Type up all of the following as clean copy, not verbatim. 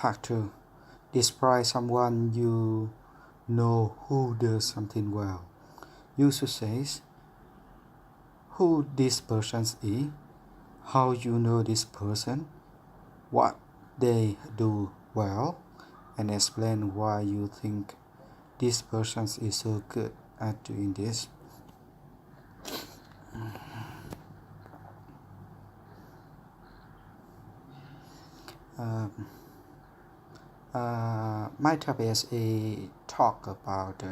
Part 2. Describe someone you know who does something well. You should say who this person is, how you know this person, what they do well, and explain why you think this person is so good at doing this. My topic is a talk about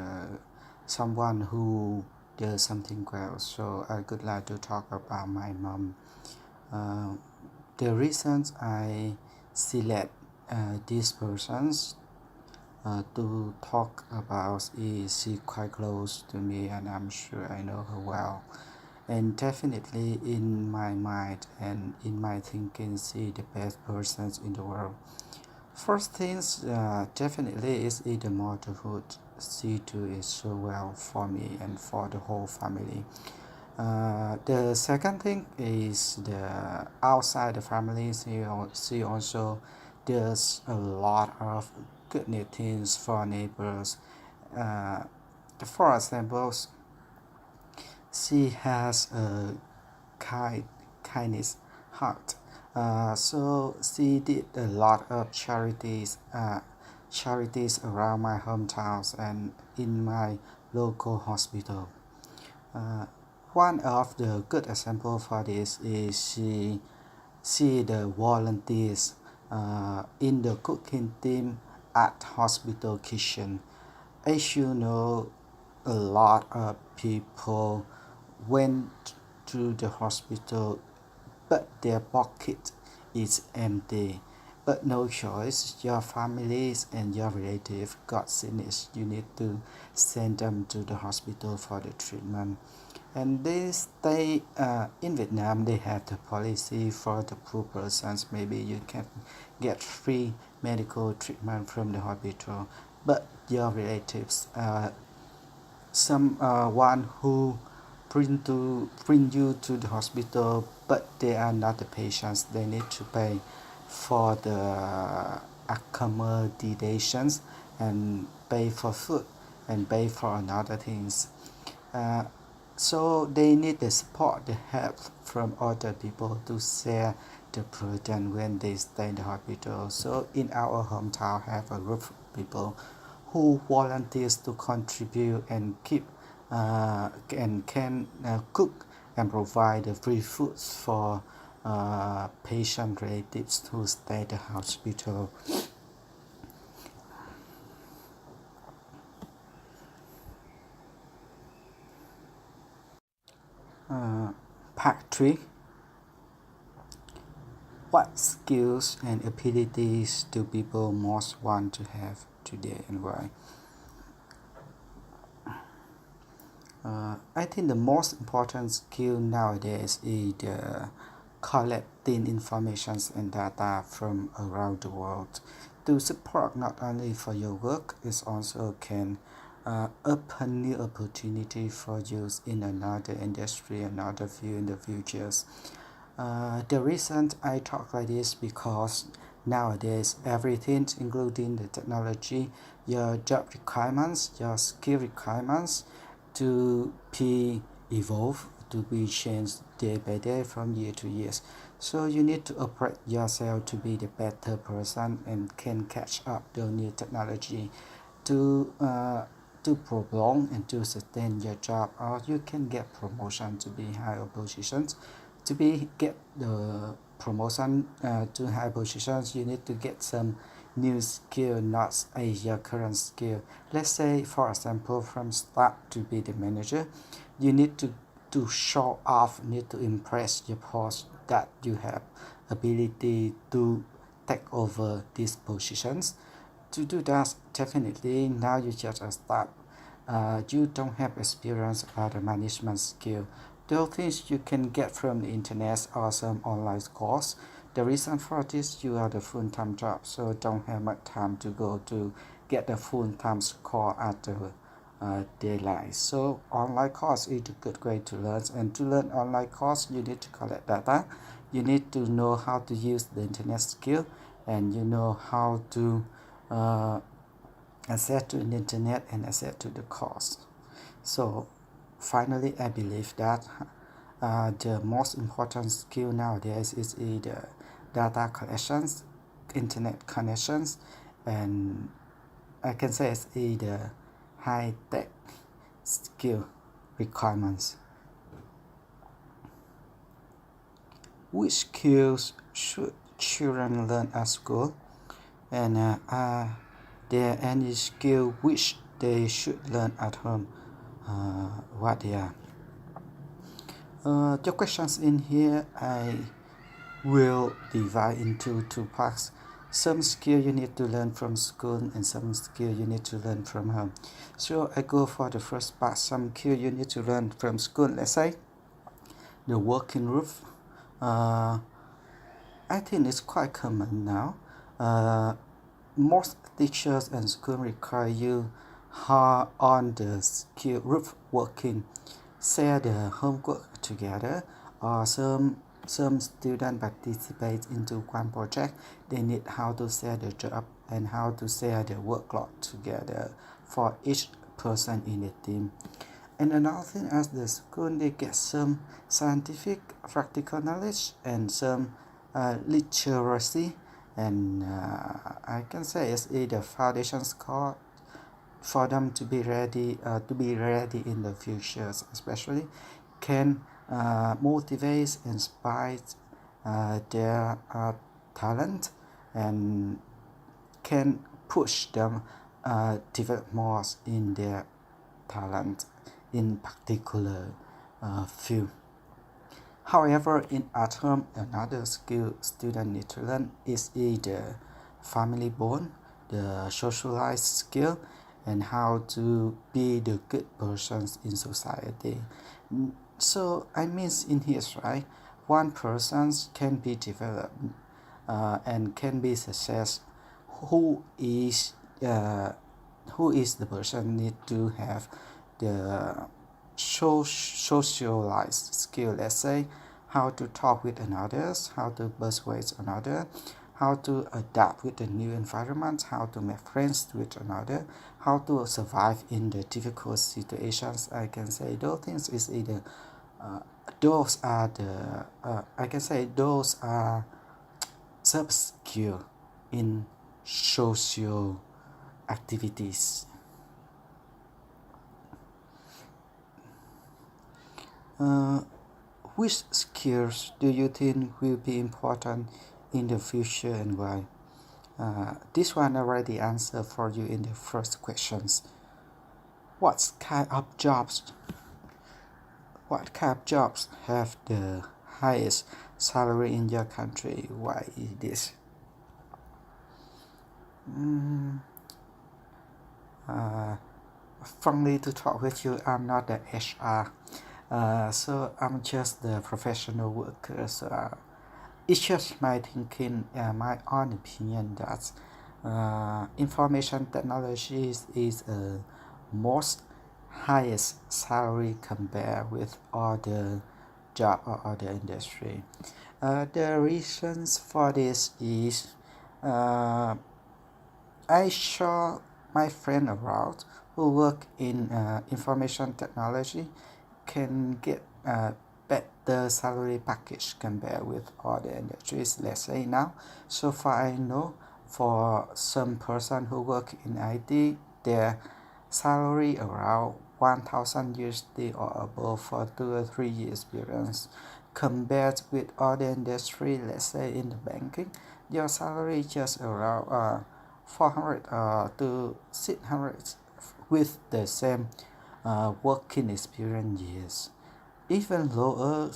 someone who does something well. So I would like to talk about my mom. The reasons I select these persons to talk about is she quite close to me, and I'm sure I know her well. And definitely in my mind and in my thinking, she the best person in the world. First things definitely is the motherhood. She too is so well for me and for the whole family. The second thing is the outside the family. She also does a lot of good things for neighbors. Uh, for example, she has a kindness heart. So she did a lot of charities around my hometowns and in my local hospital. Uh, One of the good example for this is she the volunteers in the cooking team at hospital kitchen. As you know, a lot of people went to the hospital but their pocket is empty. But no choice, your families and your relatives got sickness. You need to send them to the hospital for the treatment. And they stay in Vietnam. They have the policy for the poor persons. Maybe you can get free medical treatment from the hospital. But your relatives, someone who bring you to the hospital, but they are not the patients. They need to pay for the accommodations and pay for food and pay for another things. Uh, so they need the support, the help from other people to share the burden when they stay in the hospital. So in our hometown, have a group of people who volunteers to contribute and keep and can cook and provide the free foods for patient relatives who stay at the hospital. Part 3. What skills and abilities do people most want to have today and why? I think the most important skill nowadays is the collecting information and data from around the world to support not only for your work, it also can open new opportunity for use in another industry, another field in the futures. The reason I talk like this because nowadays everything, including the technology, your job requirements, your skill requirements, to be evolved, to be changed day by day from year to year. So you need to operate yourself to be the better person and can catch up the new technology to to prolong and to sustain your job, or you can get promotion to be higher positions. To be get the promotion to high positions, you need to get some new skill, not your current skill. Let's say, for example, from start to be the manager, you need to show off, need to impress your boss that you have ability to take over these positions. To do that, definitely now you just start. You don't have experience about the management skill. Those things you can get from the internet or some online course. The reason for this, you are the full-time job, so don't have much time to go to get the full-time score at the their lives. So online course is a good way to learn, and to learn online course you need to collect data, you need to know how to use the internet skill, and you know how to access to the internet and access to the course. So finally I believe that the most important skill nowadays is either data collections, internet connections, and I can say it's either high-tech skill requirements. Which skills should children learn at school? And are there any skill which they should learn at home? What they are? The questions in here I will divide into two parts. Some skill you need to learn from school and some skill you need to learn from home. So I go for the first part. Some skill you need to learn from school. Let's say the working roof. I think it's quite common now. Most teachers and school require you on the skill roof working, share the homework together, or some students participate into one project. They need how to share the job and how to share the workload together for each person in the team. And another thing, as the school, they get some scientific practical knowledge and some literacy, and I can say it's the foundation score for them to be ready in the future, especially can motivate, inspire their talent, and can push them develop more in their talent in particular field. However, in at home, another skill student need to learn is either family bond, the socialized skill, and how to be the good persons in society. So I mean in here, right? One person can be developed and can be success. Who is the person need to have the socialized skill. Let's say how to talk with others, how to persuade another, how to adapt with the new environment, how to make friends with another, how to survive in the difficult situations. I can say those things is either those are the I can say those are sub skill in social activities. Which skills do you think will be important in the future and why? This one I already answered for you in the first questions. What kind of jobs have the highest salary in your country? Why is this? Friendly to talk with you, I'm not the HR. So I'm just the professional worker. So it's just my thinking, my own opinion that information technology is most highest salary compared with other job or other industry. The reasons for this is I saw my friend around who work in information technology can get a better salary package compared with other industries. Let's say now, so far I know, for some person who work in IT, their salary around 1,000 USD or above for 2 or 3 years experience. Compared with other industry, let's say in the banking, your salary just around 400 to 600 with the same working experience years. Even lower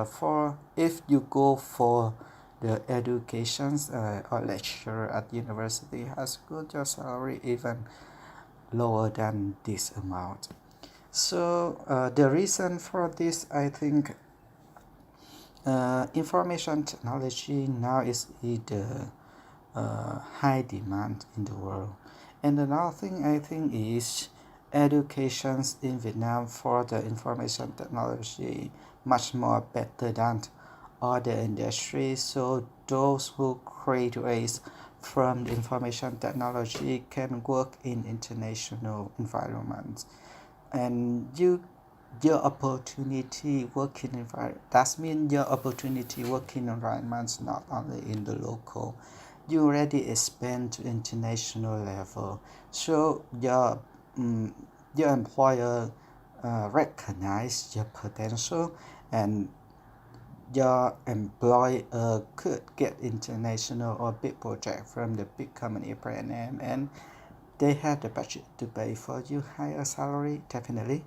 for if you go for the educations or lecturer at university, high school, your salary even lower than this amount. So the reason for this, I think, information technology now is the high demand in the world. And another thing I think is education in Vietnam for the information technology much more better than other industries. So those who graduate from the information technology can work in international environments, and your opportunity working environment, that means your opportunity working environments not only in the local, you already expand to international level. So your employer recognize your potential, and your employer could get international or big project from the big company brand name, and they have the budget to pay for you higher salary, definitely.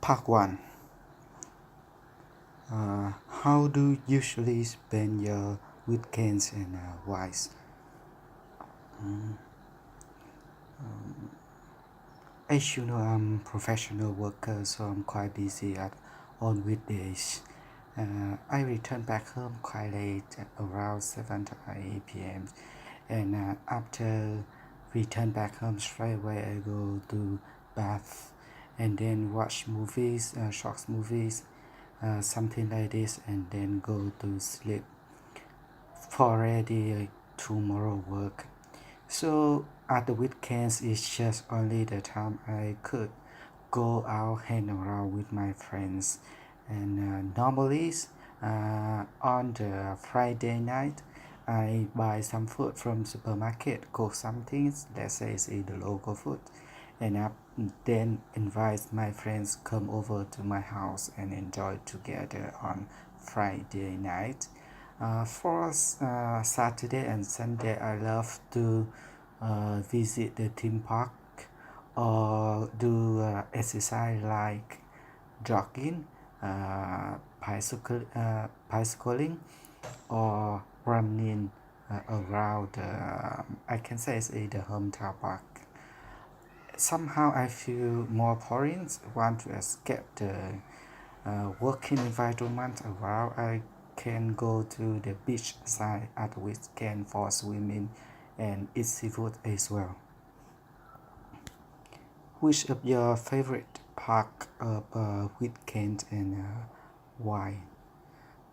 Part 1. How do you usually spend your weekends and why? As you know, I'm a professional worker, so I'm quite busy on weekdays. I return back home quite late, at around 7 to 8 p.m. And after return back home straight away, I go to bath and then watch movies, short movies, something like this, and then go to sleep for ready tomorrow work. So at the weekends, it's just only the time I could go out hang around with my friends. And normally on the Friday night, I buy some food from supermarket, cook something, let's say it's the local food, and then invite my friends come over to my house and enjoy together on Friday night. For Saturday and Sunday, I love to visit the theme park or do exercise like jogging, bicycling, or running around. I can say it's the hometown park. Somehow I feel more boring, want to escape the working environment around. I can go to the beach side at the weekend for swimming and eat seafood as well. Which of your favorite park of weekend and why?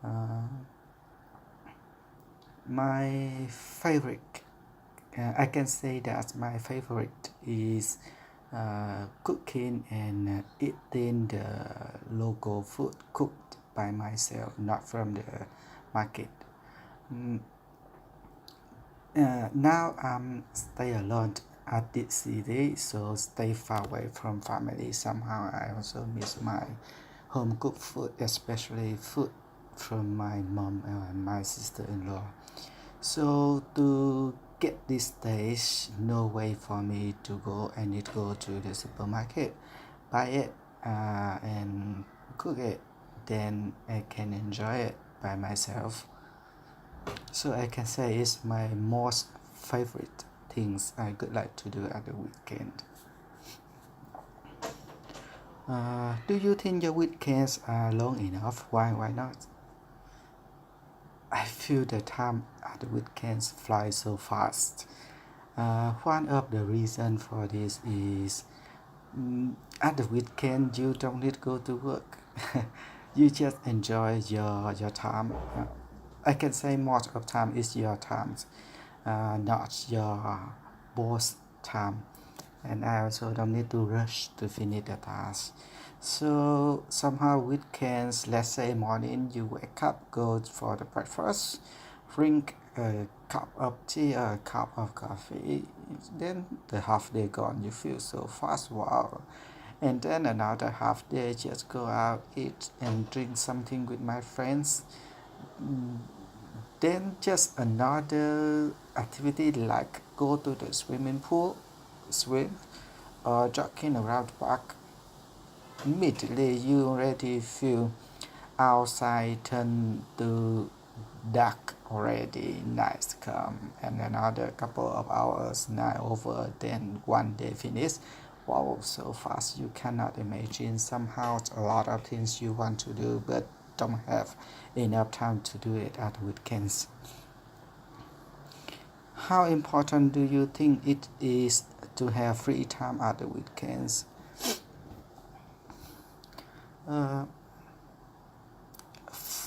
Uh, my favorite, I can say that my favorite is cooking and eating the local food cooked by myself, not from the market. Mm, now I'm stay alone at this city, so stay far away from family. Somehow I also miss my home cooked food, especially food from my mom and my sister-in-law. So to get this taste, no way for me to go. I need to go to the supermarket, buy it, and cook it. Then I can enjoy it by myself. So I can say it's my most favorite things I would like to do at the weekend. Do you think your weekends are long enough? Why not? I feel the time at the weekends fly so fast. One of the reasons for this is at the weekend you don't need to go to work. You just enjoy your time. I can say most of time is your time, not your boss time. And I also don't need to rush to finish the task. So somehow weekends, let's say morning, you wake up, go for the breakfast, drink a cup of tea or a cup of coffee. Then the half day gone, you feel so fast, wow. And then another half day, just go out, eat and drink something with my friends. Then just another activity like go to the swimming pool, swim, or jogging around the park. Immediately you already feel outside turn to dark already, night come, and another couple of hours night over, then one day finish. Wow, so fast you cannot imagine. Somehow a lot of things you want to do, but don't have enough time to do it at weekends. How important do you think it is to have free time at the weekends?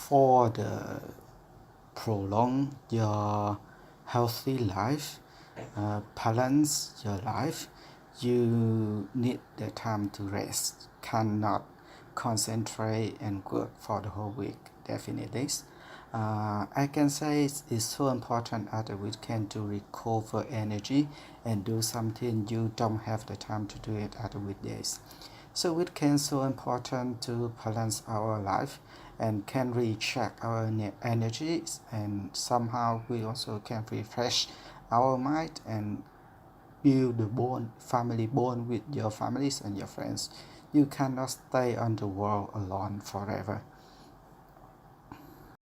For the prolong your healthy life, balance your life, you need the time to rest. Cannot concentrate and work for the whole week, definitely. I can say it's so important at the weekend to recover energy and do something you don't have the time to do it at the weekdays. So weekend so important to balance our life and can recheck our energies, and somehow we also can refresh our mind and build the bond, family bond with your families and your friends. You cannot stay on the world alone forever.